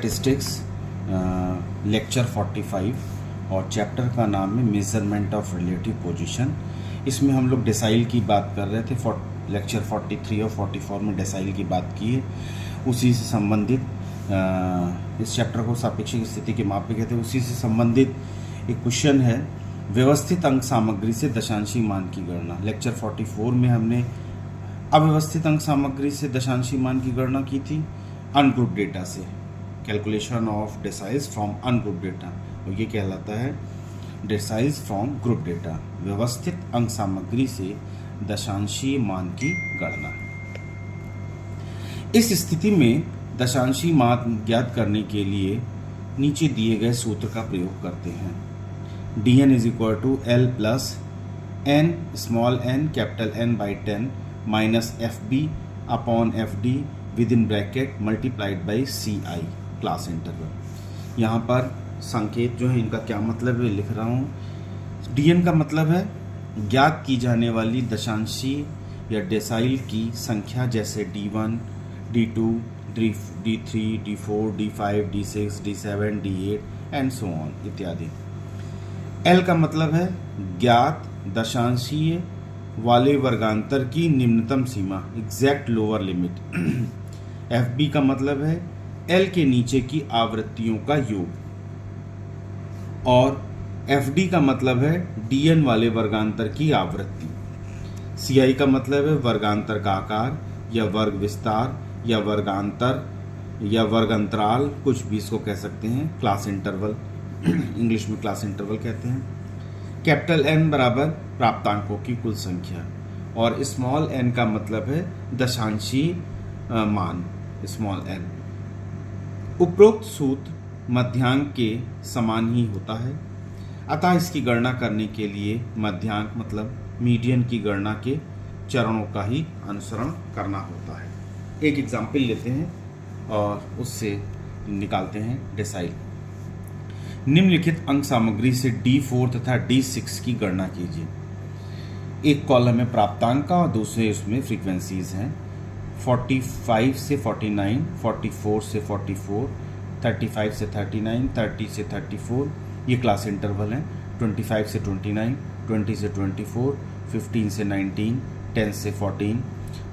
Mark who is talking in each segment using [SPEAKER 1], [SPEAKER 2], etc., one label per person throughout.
[SPEAKER 1] Statistics lecture 45 और chapter का नाम है मेजरमेंट ऑफ रिलेटिव पोजीशन। इसमें हम लोग डेसाइल की बात कर रहे थे। लेक्चर 43 और 44 में डेसाइल की बात की है। उसी से संबंधित इस चैप्टर को सापेक्षिक स्थिति के माप कहते हैं। उसी से संबंधित एक क्वेश्चन है, व्यवस्थित अंक सामग्री से दशांशी मान की गणना। लेक्चर 44 में हमने अव्यवस्थित अंक सामग्री से दशांशी मान की गणना की थी अनग्रुप डेटा से, calculation of deciles from ungroup data, और ये कहलाता है डेसाइल्स फ्रॉम ग्रुप डेटा। व्यवस्थित अंक सामग्री से दशांशी मान की गणना। इस स्थिति में दशांशी मान ज्ञात करने के लिए नीचे दिए गए सूत्र का प्रयोग करते हैं। dn is equal to l plus n small n capital N by 10 minus fb upon fd within bracket multiplied by CI class interval. यहाँ पर संकेत जो है इनका क्या मतलब है लिख रहा हूँ। dn का मतलब है ज्ञात की जाने वाली दशांशी या डेसाइल की संख्या, जैसे d1, d2, d3, d4, d5, d6, d7, d8 and so on इत्यादि। L का मतलब है ज्ञात दशांशीय वाले वर्गांतर की निम्नतम सीमा, एग्जैक्ट लोअर लिमिट। FB का मतलब है L के नीचे की आवृत्तियों का योग, और FD का मतलब है DN वाले वर्गांतर की आवृत्ति। CI का मतलब है वर्गांतर का आकार या वर्ग विस्तार या वर्गांतर या वर्गंतराल, कुछ भी इसको कह सकते हैं, क्लास इंटरवल इंग्लिश में क्लास इंटरवल कहते हैं। कैपिटल N बराबर प्राप्तांकों की कुल संख्या, और स्मॉल n का मतलब है दशांशी मान, स्मॉल n। उपरोक्त सूत्र मध्यांक के समान ही होता है, अतः इसकी गणना करने के लिए मध्यांक मतलब मीडियन की गणना के चरणों का ही अनुसरण करना होता है। एक एग्जाम्पल लेते हैं और उससे निकालते हैं डेसाइल। निम्नलिखित अंक सामग्री से D4 तथा D6 की गणना कीजिए। एक कॉलम में प्राप्तांक का और दूसरे उसमें फ्रीक्वेंसीज हैं। 45 से 49, 44 से 44, 35 से 39, 30 से 34, ये क्लास इंटरवल हैं। 25 से 29, 20 से 24, 15 से 19, 10 से 14,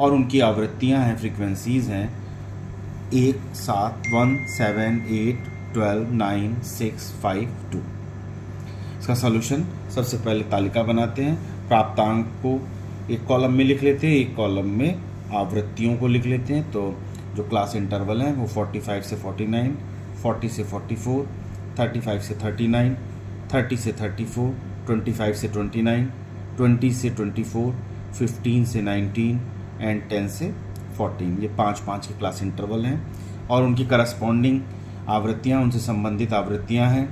[SPEAKER 1] और उनकी आवृत्तियां हैं, फ्रीक्वेंसीज हैं 1, 7, 1, 7, 8, 12, 9, 6, 5, 2। इसका सॉल्यूशन, सबसे पहले तालिका बनाते हैं। प्राप्तांक को एक कॉलम में लिख लेते हैं, एक कॉलम में आवृत्तियों को लिख लेते हैं। तो जो क्लास इंटरवल हैं वो 45 से 49, 40 से 44, 35 से 39, 30 से 34, 25 से 29, 20 से 24, 15 से 19 एंड 10 से 14। ये 5 के क्लास इंटरवल हैं, और उनकी करस्पॉन्डिंग आवृत्तियाँ, उनसे संबंधित आवृत्तियाँ हैं।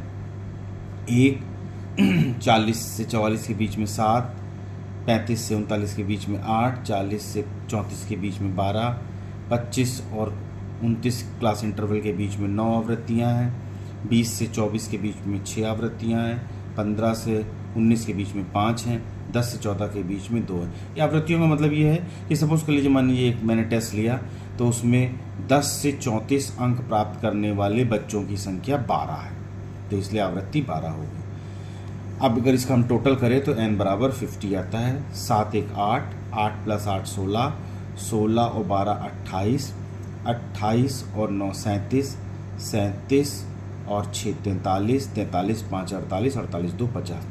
[SPEAKER 1] 1 40 से 44 के बीच में 7, 35 से 39 के बीच में 8, 40 से 34 के बीच में 12, 25 और 29 क्लास इंटरवल के बीच में 9 आवृत्तियाँ हैं। 20 से 24 के बीच में 6 आवृत्तियाँ हैं। 15 से 19 के बीच में 5 हैं। 10 से 14 के बीच में 2 है। ये आवृत्तियों का मतलब ये है कि सपोज कर लीजिए, मान लीजिए मैंने टेस्ट लिया तो उसमें 10 से 34 अंक प्राप्त करने वाले बच्चों की संख्या 12 है, तो इसलिए आवृत्ति 12 होगी। अब अगर इसका हम टोटल करें तो n बराबर 50 आता है। 7 1 8, 8 प्लस 8 16, 16 और 12 28, 28 और 9 37, 37 और 6 43, 43 5 48, 48 2 50।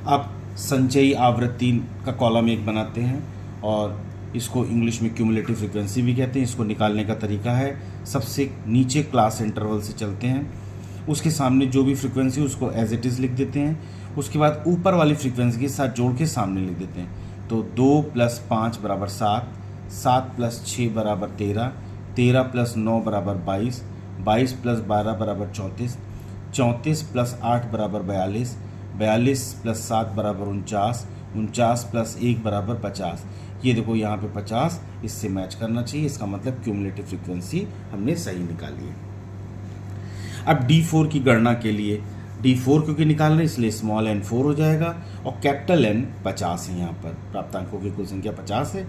[SPEAKER 1] अब संचयी आवृत्ति का कॉलम एक बनाते हैं, और इसको इंग्लिश में क्यूमुलेटिव फ्रीक्वेंसी भी कहते हैं। इसको निकालने का तरीका है, सबसे नीचे क्लास इंटरवल से चलते हैं, उसके सामने जो भी फ्रीक्वेंसी उसको एज इट इज़ लिख देते हैं। उसके बाद ऊपर वाली फ्रीक्वेंसी के साथ जोड़ के सामने लिख देते हैं। तो 2 प्लस 5 बराबर 7, 7 प्लस 6 बराबर 13, 13 प्लस 9 बराबर 22, 22 प्लस 12 बराबर 34, 34 प्लस 8 बराबर 42, 42 प्लस 7 बराबर 49, 49 प्लस 1 बराबर 50। ये देखो यहाँ पे 50 इससे मैच करना चाहिए, इसका मतलब क्यूमुलेटिव फ्रीक्वेंसी हमने सही निकाली है। अब D4 की गणना के लिए, D4 क्योंकि निकाल रहे हैं इसलिए स्मॉल n 4 हो जाएगा, और कैपिटल N 50 है। यहाँ पर प्राप्तांकों की कुल संख्या 50 है,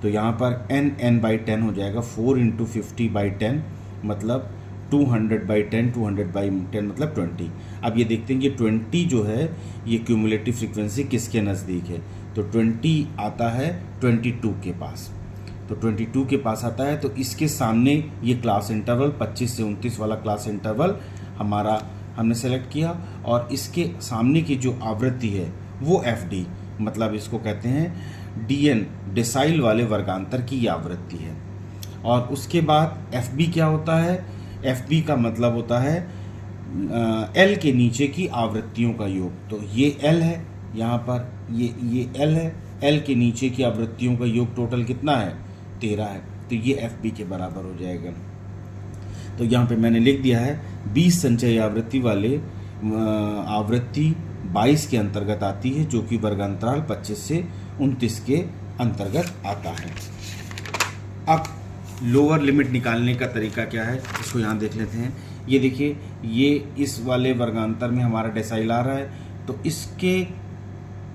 [SPEAKER 1] तो यहाँ पर n बाई 10 हो जाएगा। 4 × 50 बाई 10 मतलब 200/10, 200/10 मतलब 20। अब ये देखते हैं कि 20 जो है ये क्यूमुलेटिव फ्रीक्वेंसी किसके नज़दीक है, तो 20 आता है 22 के पास, तो 22 के पास आता है, तो इसके सामने ये क्लास इंटरवल 25 से 29 वाला क्लास इंटरवल हमारा हमने सेलेक्ट किया, और इसके सामने की जो आवृत्ति है वो FD, मतलब इसको कहते हैं DN, डेसाइल वाले वर्गांतर की आवृत्ति है। और उसके बाद FB क्या होता है, FB का मतलब होता है L के नीचे की आवृत्तियों का योग, तो ये L है यहाँ पर, ये L है, L के नीचे की आवृत्तियों का योग टोटल कितना है, 13 है, तो ये FB के बराबर हो जाएगा। तो यहाँ पे मैंने लिख दिया है 20 संचयी आवृत्ति वाले आवृत्ति 22 के अंतर्गत आती है, जो कि वर्गांतराल 25 से 29 के अंतर्गत आता है। अब लोअर लिमिट निकालने का तरीका क्या है, इसको यहाँ देख लेते हैं। ये देखिए, ये इस वाले वर्गांतर में हमारा डेसाइल आ रहा है, तो इसके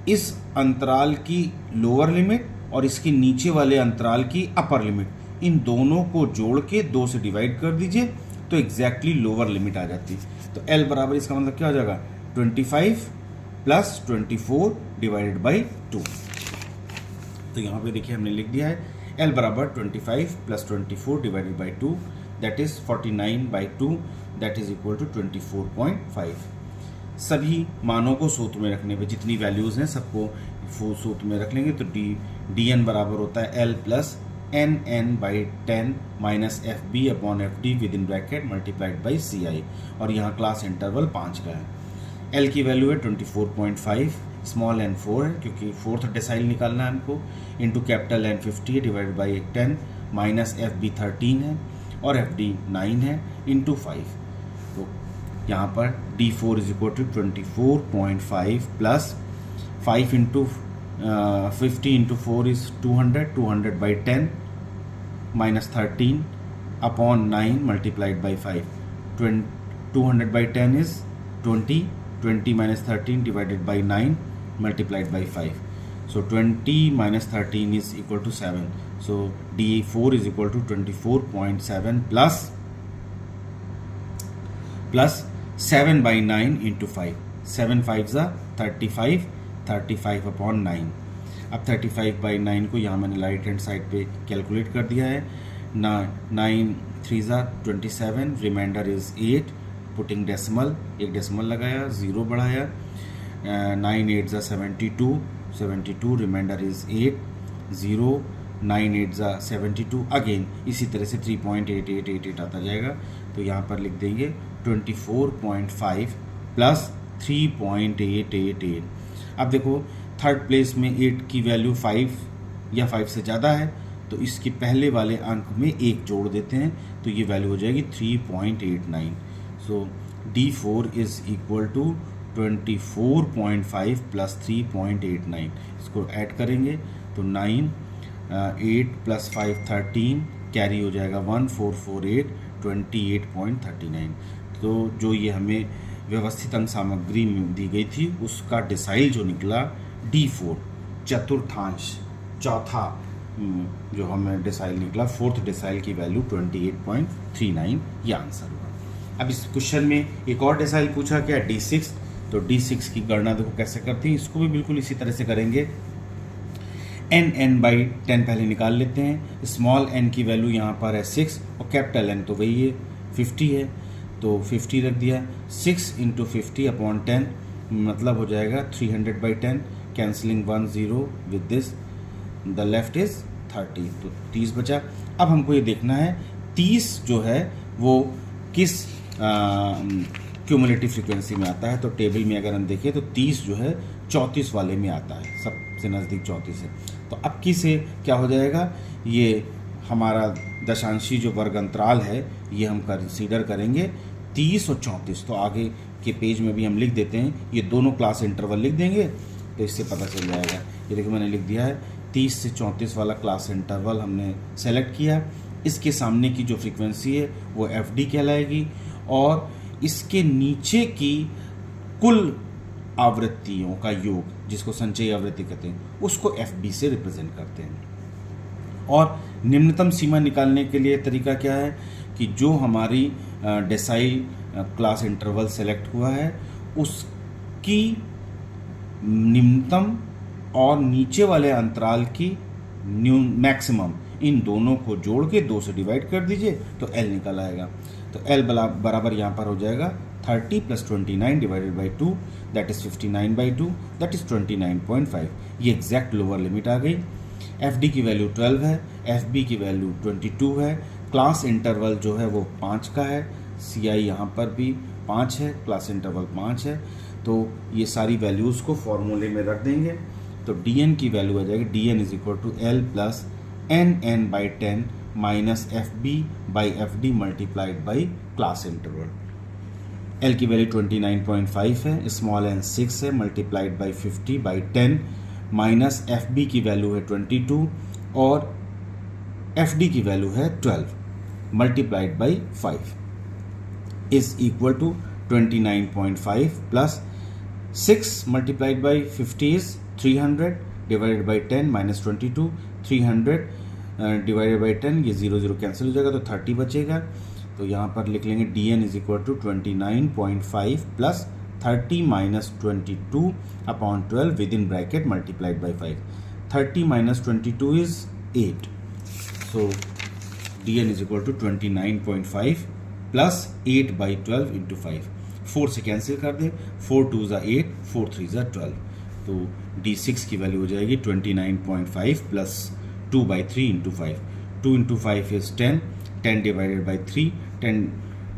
[SPEAKER 1] इस अंतराल की लोअर लिमिट और इसके नीचे वाले अंतराल की अपर लिमिट, इन दोनों को जोड़ के 2 से डिवाइड कर दीजिए, तो एग्जैक्टली लोअर लिमिट आ जाती है। तो L बराबर इसका मतलब क्या हो जाएगा, 25 + 24 / 2। तो यहाँ पे देखिए हमने लिख दिया है L बराबर 25 + 24 / 2, that is 49/2, that is equal to 24.5। सभी मानों को सूत्र में रखने पे, जितनी वैल्यूज हैं सबको सूत्र में रख लेंगे, तो DN बराबर होता है L + NN/10 - FB/FD with in bracket multiplied by CI, और यहाँ क्लास इंटरवल 5 का है। L की वैल्यू है 24.5, स्मॉल n 4 है क्योंकि फोर्थ डेसाइल निकालना है हमको, into capital N 50 divided by 10 minus FB 13 है और FD 9 है इंटू 5। तो यहाँ पर D4 is equal to 24.5 plus 5 into 50 into 4 is 200, 200/10 minus 13 upon 9 multiplied by 5, 200/10 is 20, 20 minus 13 divided by 9 multiplied by 5. So 20 minus 13 is equal to 7. So D4 is equal to 24.7 plus 7 by 9 into 5. 7 5s are 35, 35 upon 9. अब 35 by 9 को यहाँ मैंने right hand side पे calculate कर दिया है। 9 3s are 27, reminder is 8, putting decimal, एक decimal लगाया, 0 बढ़ाया, 9 8s are 72, 72 reminder is 8, 0, 9 8s are 72, again इसी तरह से 3.8888 आता जाएगा। तो यहाँ पर लिख देंगे 24.5 प्लस 3.888। अब देखो थर्ड प्लेस में 8 की वैल्यू 5 या 5 से ज़्यादा है, तो इसके पहले वाले अंक में 1 जोड़ देते हैं, तो ये वैल्यू हो जाएगी 3.89। So D4 is equal to 24.5 plus 3.89, इसको ऐड करेंगे तो 9, 8 plus 5 13, कैरी हो जाएगा 1448, 28.39। तो जो ये हमें व्यवस्थित अंक सामग्री में दी गई थी उसका डिसाइल जो निकला D4, चतुर्थांश, चौथा जो हमें डिसाइल निकला, फोर्थ डिसाइल की वैल्यू 28.39, ये आंसर हुआ। अब इस क्वेश्चन में एक और डेसाइल पूछा क्या, D6, तो D6 की गणना देखो कैसे करते हैं, इसको भी बिल्कुल इसी तरह से करेंगे। NN/10 पहले निकाल लेते हैं। स्मॉल n की वैल्यू यहाँ पर है 6 और कैपिटल N तो वही है 50 है, तो 50 रख दिया। 6 इंटू 50 अपॉन 10 मतलब हो जाएगा 300/10, cancelling 1 0 with this, the left is 30, तो 30 बचा। अब हमको ये देखना है 30 जो है वो किस क्यूमुलेटिव फ्रीक्वेंसी में आता है। तो टेबल में अगर हम देखें तो 30 जो है 34 वाले में आता है, सबसे नज़दीक 34 है। तो अब की से क्या हो जाएगा, ये हमारा दशांशी जो वर्ग अंतराल है ये हम कंसीडर करेंगे 30 और 34। तो आगे के पेज में भी हम लिख देते हैं, ये दोनों क्लास इंटरवल लिख देंगे तो इससे पता चल जाएगा। ये देखिए मैंने लिख दिया है 30 से 34 वाला क्लास इंटरवल हमने सेलेक्ट किया। इसके सामने की जो फ्रीक्वेंसी है वो FD कहलाएगी और इसके नीचे की कुल आवृत्तियों का योग जिसको संचयी आवृत्ति कहते हैं उसको FB से रिप्रेजेंट करते हैं। और निम्नतम सीमा निकालने के लिए तरीका क्या है कि जो हमारी डेसाइल क्लास इंटरवल सेलेक्ट हुआ है उसकी निम्नतम और नीचे वाले अंतराल की मैक्सिमम, इन दोनों को जोड़ के 2 से डिवाइड कर दीजिए तो L निकल आएगा। तो L बराबर यहाँ पर हो जाएगा 30 + 29 divided by 2 that is 59/2 that is 29.5। ये एग्जैक्ट लोअर लिमिट आ गई। FD की वैल्यू 12 है, FB की वैल्यू 22 है, क्लास इंटरवल जो है वो 5 का है, CI यहाँ पर भी 5 है, क्लास इंटरवल 5 है। तो ये सारी वैल्यूज़ को फॉर्मूले में रख देंगे तो DN की वैल्यू आ जाएगी DN = L + NN/10 minus FB/FD multiplied by class interval. L की वैल्यू 29.5 है, स्मॉल n 6 है, मल्टीप्लाइड बाई 50/10 माइनस FB की वैल्यू है 22 और FD की वैल्यू है 12 multiplied by 5 is equal to 29.5 plus 6 multiplied by 50 is 300 divided by 10 minus 22 300 divided by 10 ये 0 cancel हो जाएगा तो 30 बचेगा। तो यहाँ पर लिख लेंगे DN = 29.5 plus 30 minus 22/12 with in bracket multiplied by 5। 30 minus 22 is 8। So DN = 29.5 plus 8/12 into 5। 4 से कैंसिल कर दें, 4 2 ज़ा 8, 4 3 ज़ा 12। तो D6 की वैल्यू हो जाएगी 29.5 plus 2/3 into 5। 2 into 5 is 10, 10 divided by 3, 10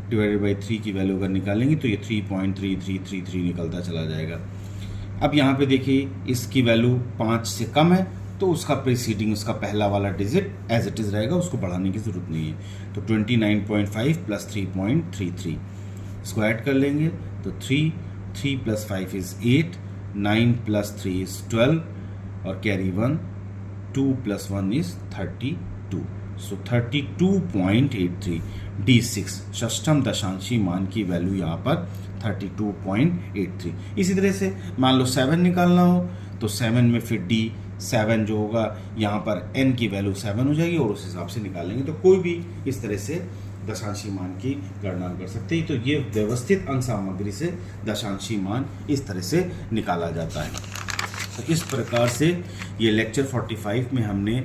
[SPEAKER 1] divided by 3 की वैल्यू अगर निकालेंगे तो ये 3.3333 निकलता चला जाएगा। अब यहाँ पे देखिए इसकी वैल्यू 5 से कम है तो उसका प्रीसीडिंग उसका पहला वाला डिजिट एज इट इज़ रहेगा, उसको बढ़ाने की ज़रूरत नहीं है। तो 29.5 प्लस 3.33 इसको ऐड कर लेंगे तो 3 + 5 इज 8, 9 + 3 इज 12 और कैरी 1, 2 + 1 इज 32। सो 32.83 D6 षष्ठम दशांशी मान की वैल्यू यहाँ पर 32.83। इसी तरह से मान लो 7 निकालना हो तो 7 में फिर D7 जो होगा यहाँ पर N की वैल्यू 7 हो जाएगी और उस हिसाब से निकालेंगे। तो कोई भी इस तरह से दशांशी मान की गणना कर सकते हैं। तो ये व्यवस्थित अंक सामग्री से दशांशी मान इस तरह से निकाला जाता है। तो इस प्रकार से ये लेक्चर 45 में हमने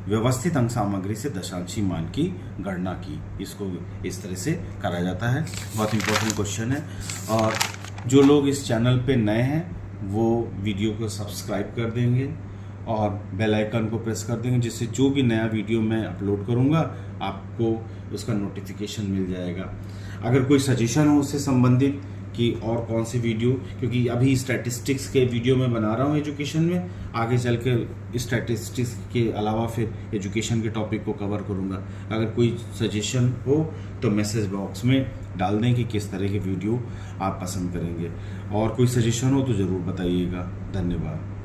[SPEAKER 1] व्यवस्थित अंक सामग्री से दशांशी मान की गणना की। इसको इस तरह से करा जाता है। बहुत इंपॉर्टेंट क्वेश्चन है और जो लोग इस चैनल पे नए हैं वो वीडियो को सब्सक्राइब कर देंगे और बेल आइकन को प्रेस कर देंगे, जिससे जो भी नया वीडियो मैं अपलोड करूंगा आपको उसका नोटिफिकेशन मिल जाएगा। अगर कोई सजेशन हो उससे संबंधित कि और कौन सी वीडियो, क्योंकि अभी स्टैटिस्टिक्स के वीडियो मैं बना रहा हूँ एजुकेशन में, आगे चल के स्टैटिस्टिक्स के अलावा फिर एजुकेशन के टॉपिक को कवर करूँगा। अगर कोई सजेशन हो तो मैसेज बॉक्स में डाल दें कि किस तरह के वीडियो आप पसंद करेंगे और कोई सजेशन हो तो ज़रूर बताइएगा। धन्यवाद।